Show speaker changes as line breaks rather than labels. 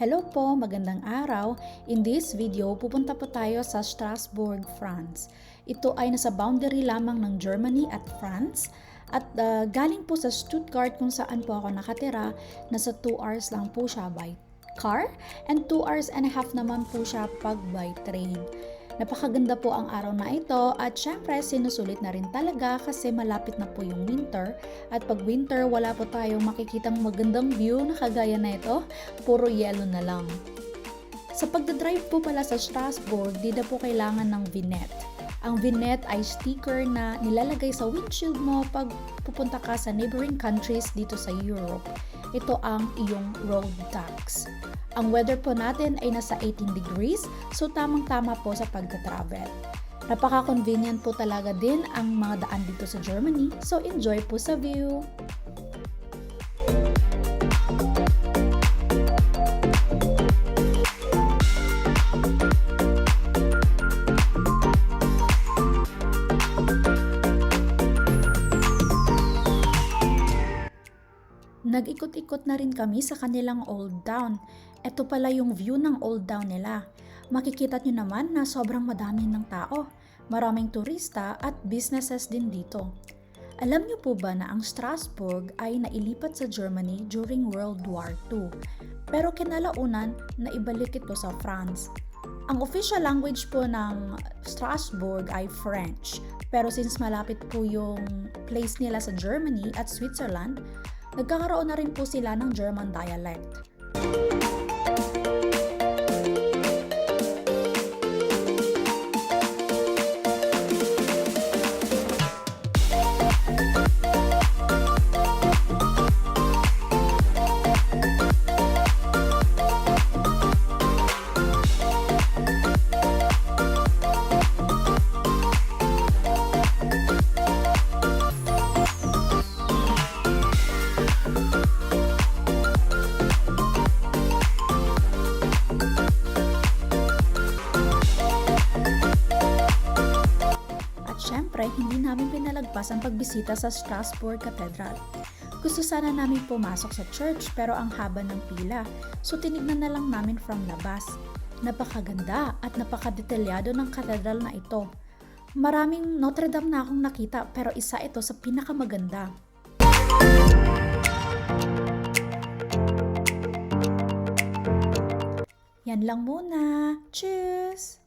Hello po, magandang araw. In this video, pupunta po tayo sa Strasbourg, France. Ito ay nasa boundary lamang ng Germany at France. At galing po sa Stuttgart kung saan po ako nakatira, nasa 2 hours lang po siya by car and 2 hours and a half naman po siya pag by train. Napakaganda po ang araw na ito at syempre sinusulit na rin talaga kasi malapit na po yung winter at pag winter wala po tayong makikitang magandang view na kagaya na ito, puro yellow na lang. Sa pagdadrive po pala sa Strasbourg, di na po kailangan ng vignette. Ang vignette ay sticker na nilalagay sa windshield mo pag pupunta ka sa neighboring countries dito sa Europe. Ito ang iyong road tax. Ang weather po natin ay nasa 18 degrees, so tamang-tama po sa pagta-travel. Napaka-convenient po talaga din ang mga daan dito sa Germany, so enjoy po sa view! Nag-ikot-ikot na rin kami sa kanilang Old Town. Ito pala yung view ng Old Town nila. Makikita nyo naman na sobrang madami ng tao. Maraming turista at businesses din dito. Alam nyo po ba na ang Strasbourg ay nailipat sa Germany during World War II? Pero kinalaunan na ibalik ito sa France. Ang official language po ng Strasbourg ay French. Pero since malapit po yung place nila sa Germany at Switzerland, nagkakaroon na rin po sila ng German dialect. Siyempre, hindi namin pinalagpas ang pagbisita sa Strasbourg Cathedral. Gusto sana namin pumasok sa church pero ang haba ng pila, so tinignan na lang namin from labas. Napakaganda at napakadetalyado ng katedral na ito. Maraming Notre Dame na akong nakita pero isa ito sa pinakamaganda. Yan lang muna. Cheers!